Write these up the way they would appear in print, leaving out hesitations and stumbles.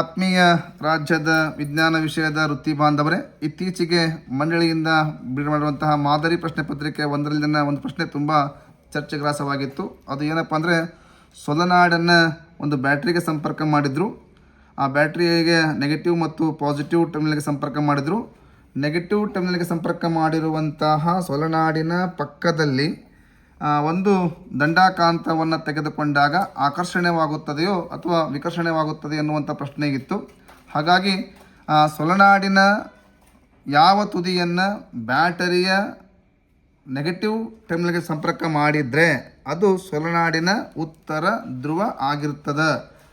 ಆತ್ಮೀಯ ರಾಜ್ಯದ ವಿಜ್ಞಾನ ವಿಷಯದ ವೃತ್ತಿ ಬಾಂಧವರೇ, ಇತ್ತೀಚೆಗೆ ಮಂಡಳಿಯಿಂದ ಬಿಡುಗಡೆ ಮಾಡುವಂತಹ ಮಾದರಿ ಪ್ರಶ್ನೆ ಪತ್ರಿಕೆ ಒಂದರಲ್ಲಿನ ಒಂದು ಪ್ರಶ್ನೆ ತುಂಬ ಚರ್ಚೆಗ್ರಾಸವಾಗಿತ್ತು. ಅದು ಏನಪ್ಪ ಅಂದರೆ, ಸೊಲನಾಡನ್ನು ಒಂದು ಬ್ಯಾಟ್ರಿಗೆ ಸಂಪರ್ಕ ಮಾಡಿದರು. ಆ ಬ್ಯಾಟ್ರಿಗೆ ನೆಗೆಟಿವ್ ಮತ್ತು ಪಾಸಿಟಿವ್ ಟರ್ಮಿನಲ್ಗೆ ಸಂಪರ್ಕ ಮಾಡಿದರು. ನೆಗೆಟಿವ್ ಟರ್ಮಿನಲ್ಗೆ ಸಂಪರ್ಕ ಮಾಡಿರುವಂತಹ ಸೊಲನಾಡಿನ ಪಕ್ಕದಲ್ಲಿ ಒಂದು ದಂಡಾಕಾಂತವನ್ನು ತೆಗೆದುಕೊಂಡಾಗ ಆಕರ್ಷಣೆವಾಗುತ್ತದೆಯೋ ಅಥವಾ ವಿಕರ್ಷಣೆವಾಗುತ್ತದೆ ಎನ್ನುವಂಥ ಪ್ರಶ್ನೆ ಇತ್ತು. ಹಾಗಾಗಿ ಸೊಲನಾಡಿನ ಯಾವ ತುದಿಯನ್ನು ಬ್ಯಾಟರಿಯ ನೆಗೆಟಿವ್ ಟರ್ಮಿನಲ್ಗೆ ಸಂಪರ್ಕ ಮಾಡಿದರೆ ಅದು ಸೊಲನಾಡಿನ ಉತ್ತರ ಧ್ರುವ ಆಗಿರುತ್ತದೆ.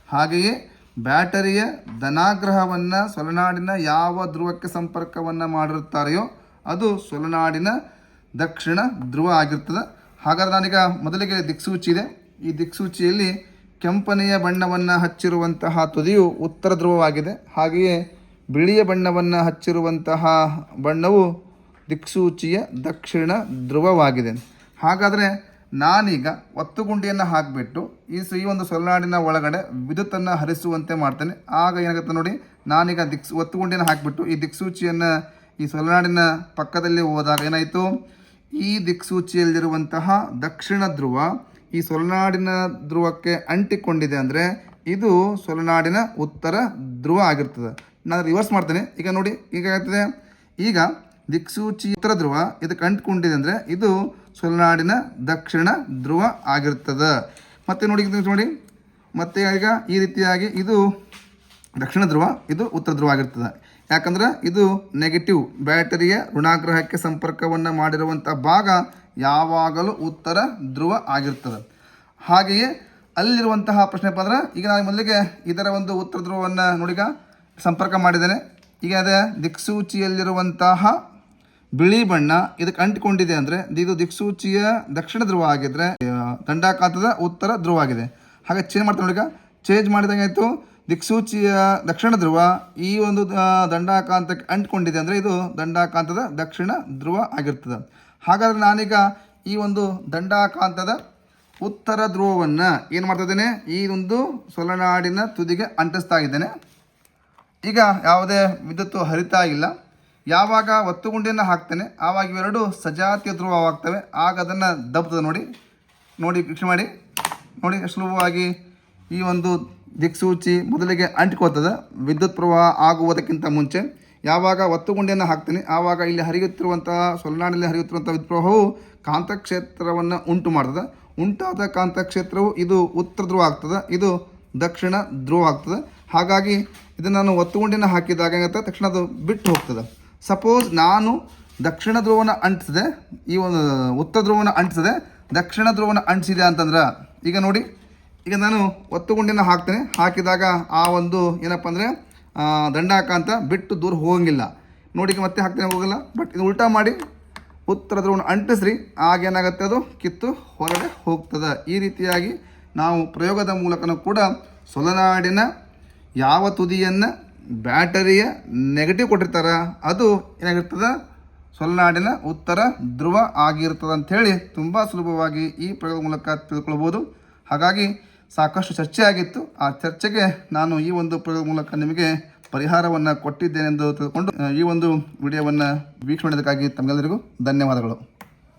ಹಾಗೆಯೇ ಬ್ಯಾಟರಿಯ ಧನಾಗ್ರಹವನ್ನು ಸೊಲನಾಡಿನ ಯಾವ ಧ್ರುವಕ್ಕೆ ಸಂಪರ್ಕವನ್ನು ಮಾಡಿರುತ್ತಾರೆಯೋ ಅದು ಸೊಲನಾಡಿನ ದಕ್ಷಿಣ ಧ್ರುವ ಆಗಿರ್ತದೆ. ಹಾಗಾದರೆ ನಾನೀಗ ಮೊದಲಿಗೆ ದಿಕ್ಸೂಚಿ ಇದೆ. ಈ ದಿಕ್ಸೂಚಿಯಲ್ಲಿ ಕೆಂಪನೆಯ ಬಣ್ಣವನ್ನು ಹಚ್ಚಿರುವಂತಹ ತುದಿಯು ಉತ್ತರ ಧ್ರುವವಾಗಿದೆ. ಹಾಗೆಯೇ ಬಿಳಿಯ ಬಣ್ಣವನ್ನು ಹಚ್ಚಿರುವಂತಹ ಬಣ್ಣವು ದಿಕ್ಸೂಚಿಯ ದಕ್ಷಿಣ ಧ್ರುವವಾಗಿದೆ. ಹಾಗಾದರೆ ನಾನೀಗ ಒತ್ತುಗುಂಡಿಯನ್ನು ಹಾಕಿಬಿಟ್ಟು ಈ ಒಂದು ಸೊಲನಾಡಿನ ಒಳಗಡೆ ವಿದ್ಯುತ್ತನ್ನು ಹರಿಸುವಂತೆ ಮಾಡ್ತೇನೆ. ಆಗ ಏನಾಗುತ್ತೆ ನೋಡಿ, ನಾನೀಗ ಒತ್ತುಗುಂಡಿಯನ್ನು ಹಾಕಿಬಿಟ್ಟು ಈ ದಿಕ್ಸೂಚಿಯನ್ನು ಈ ಸೊಲನಾಡಿನ ಪಕ್ಕದಲ್ಲಿ ಹೋದಾಗ ಏನಾಯಿತು, ಈ ದಿಕ್ಸೂಚಿಯಲ್ಲಿರುವಂತಹ ದಕ್ಷಿಣ ಧ್ರುವ ಈ ಸೊಲನಾಡಿನ ಧ್ರುವಕ್ಕೆ ಅಂಟಿಕೊಂಡಿದೆ. ಅಂದರೆ ಇದು ಸೊಲನಾಡಿನ ಉತ್ತರ ಧ್ರುವ ಆಗಿರ್ತದೆ. ನಾನು ರಿವರ್ಸ್ ಮಾಡ್ತೇನೆ. ಈಗ ನೋಡಿ, ಈಗ ಆಗ್ತದೆ, ಈಗ ದಿಕ್ಸೂಚಿ ಉತ್ತರ ಧ್ರುವ ಇದಕ್ಕೆ ಅಂಟಿಕೊಂಡಿದೆ ಅಂದರೆ ಇದು ಸೊಲನಾಡಿನ ದಕ್ಷಿಣ ಧ್ರುವ ಆಗಿರ್ತದೆ. ಮತ್ತೆ ನೋಡಿ ಮತ್ತೆ ಈಗ ಈ ರೀತಿಯಾಗಿ ಇದು ದಕ್ಷಿಣ ಧ್ರುವ, ಇದು ಉತ್ತರ ಧ್ರುವ ಆಗಿರ್ತದೆ. ಯಾಕಂದ್ರೆ ಇದು ನೆಗೆಟಿವ್ ಬ್ಯಾಟರಿಯ ಋಣಾಗ್ರಹಕ್ಕೆ ಸಂಪರ್ಕವನ್ನು ಮಾಡಿರುವಂಥ ಭಾಗ ಯಾವಾಗಲೂ ಉತ್ತರ ಧ್ರುವ ಆಗಿರ್ತದೆ. ಹಾಗೆಯೇ ಅಲ್ಲಿರುವಂತಹ ಪ್ರಶ್ನೆ ಅಂದ್ರೆ, ಈಗ ನಾನು ಮೊದಲಿಗೆ ಇದರ ಒಂದು ಉತ್ತರ ಧ್ರುವವನ್ನು ನೋಡಿಗ ಸಂಪರ್ಕ ಮಾಡಿದ್ದೇನೆ. ಈಗ ಅದೇ ದಿಕ್ಸೂಚಿಯಲ್ಲಿರುವಂತಹ ಬಿಳಿ ಬಣ್ಣ ಇದಕ್ಕೆ ಅಂಟಿಕೊಂಡಿದೆ ಅಂದರೆ ಇದು ದಿಕ್ಸೂಚಿಯ ದಕ್ಷಿಣ ಧ್ರುವ ಆಗಿದ್ದರೆ ದಂಡಾಕಾಂತದ ಉತ್ತರ ಧ್ರುವ ಆಗಿದೆ. ಹಾಗೆ ಚೇಂಜ್ ಮಾಡ್ತಾರೆ ನೋಡಿ, ಚೇಂಜ್ ಮಾಡಿದಾಗ ಆಯಿತು, ದಿಕ್ಸೂಚಿಯ ದಕ್ಷಿಣ ಧ್ರುವ ಈ ಒಂದು ದಂಡಾಕಾಂತಕ್ಕೆ ಅಂಟಿಕೊಂಡಿದೆ ಅಂದರೆ ಇದು ದಂಡಾಕಾಂತದ ದಕ್ಷಿಣ ಧ್ರುವ ಆಗಿರ್ತದೆ. ಹಾಗಾದರೆ ನಾನೀಗ ಈ ಒಂದು ದಂಡಾಕಾಂತದ ಉತ್ತರ ಧ್ರುವವನ್ನು ಏನು ಮಾಡ್ತಾ ಇದ್ದೇನೆ, ಈ ಒಂದು ಸೊಲನಾಡಿನ ತುದಿಗೆ ಅಂಟಿಸ್ತಾ ಇದ್ದೇನೆ. ಈಗ ಯಾವುದೇ ವಿದ್ಯುತ್ತು ಹರಿತಾ ಇಲ್ಲ. ಯಾವಾಗ ಒತ್ತುಗುಂಡಿಯನ್ನು ಹಾಕ್ತೇನೆ ಆವಾಗ ಇವೆರಡು ಸಜಾತಿಯ ಧ್ರುವವಾಗ್ತವೆ. ಆಗ ಅದನ್ನು ದಬ್ತದೆ. ನೋಡಿ ವೀಕ್ಷಣೆ ಮಾಡಿ, ನೋಡಿ ಸುಲಭವಾಗಿ ಈ ಒಂದು ದಿಕ್ಸೂಚಿ ಮೊದಲಿಗೆ ಅಂಟಿಕೋತದೆ ವಿದ್ಯುತ್ ಪ್ರವಾಹ ಆಗುವುದಕ್ಕಿಂತ ಮುಂಚೆ. ಯಾವಾಗ ಒತ್ತುಗುಂಡಿಯನ್ನು ಹಾಕ್ತೀನಿ ಆವಾಗ ಇಲ್ಲಿ ಹರಿಯುತ್ತಿರುವಂತಹ ಸೊಲನಾಡಿನಲ್ಲಿ ಹರಿಯುತ್ತಿರುವಂಥ ವಿದ್ಯುತ್ ಪ್ರವಾಹವು ಕಾಂತಕ್ಷೇತ್ರವನ್ನು ಉಂಟು ಮಾಡ್ತದೆ. ಉಂಟಾದ ಕಾಂತಕ್ಷೇತ್ರವು ಇದು ಉತ್ತರ ಧ್ರುವ ಆಗ್ತದೆ, ಇದು ದಕ್ಷಿಣ ಧ್ರುವ ಆಗ್ತದೆ. ಹಾಗಾಗಿ ಇದನ್ನು ನಾನು ಒತ್ತುಗುಂಡಿಯನ್ನು ಹಾಕಿದಾಗ ಏನಾಗುತ್ತೆ, ತಕ್ಷಣ ಅದು ಬಿಟ್ಟು ಹೋಗ್ತದೆ. ಸಪೋಸ್ ನಾನು ದಕ್ಷಿಣ ಧ್ರುವನ ಅಂಟಿಸಿದೆ, ಈ ಒಂದು ಉತ್ತರ ಧ್ರುವನ ಅಂಟಿಸಿದೆ, ದಕ್ಷಿಣ ಧ್ರುವನ ಅಂಟಿಸಿದೆ ಅಂತಂದ್ರೆ ಈಗ ನೋಡಿ, ಈಗ ನಾನು ಒತ್ತುಗುಂಡಿನ ಹಾಕ್ತೇನೆ. ಹಾಕಿದಾಗ ಆ ಒಂದು ಏನಪ್ಪ ಅಂದರೆ ದಂಡಾಕಾಂತ ಬಿಟ್ಟು ದೂರ ಹೋಗಂಗಿಲ್ಲ. ನೋಡಿ ಮತ್ತೆ ಹಾಕ್ತೇನೆ, ಹೋಗಲ್ಲ. ಬಟ್ ಇದು ಉಲ್ಟಾ ಮಾಡಿ ಉತ್ತರ ಧ್ರುವನ ಅಂಟಿಸ್ರಿ, ಆಗೇನಾಗುತ್ತೆ ಅದು ಕಿತ್ತು ಹೊರಗಡೆ ಹೋಗ್ತದೆ. ಈ ರೀತಿಯಾಗಿ ನಾವು ಪ್ರಯೋಗದ ಮೂಲಕನೂ ಕೂಡ ಸೊಲನಾಡಿನ ಯಾವ ತುದಿಯನ್ನು ಬ್ಯಾಟರಿಯ ನೆಗೆಟಿವ್ ಕೊಟ್ಟಿರ್ತಾರೆ ಅದು ಏನಾಗಿರ್ತದೆ, ಸೊಲನಾಡಿನ ಉತ್ತರ ಧ್ರುವ ಆಗಿರ್ತದೆ ಅಂಥೇಳಿ ತುಂಬ ಸುಲಭವಾಗಿ ಈ ಪ್ರಯೋಗದ ಮೂಲಕ ತಿಳ್ಕೊಳ್ಬೋದು. ಹಾಗಾಗಿ ಸಾಕಷ್ಟು ಚರ್ಚೆ ಆಗಿತ್ತು. ಆ ಚರ್ಚೆಗೆ ನಾನು ಈ ಒಂದು ಪ್ರಯೋಗದ ಮೂಲಕ ನಿಮಗೆ ಪರಿಹಾರವನ್ನು ಕೊಟ್ಟಿದ್ದೇನೆಂದು ತಿಳ್ಕೊಂಡು ಈ ಒಂದು ವಿಡಿಯೋವನ್ನು ವೀಕ್ಷಣೆಗಾಗಿ ತಮಗೆಲ್ಲರಿಗೂ ಧನ್ಯವಾದಗಳು.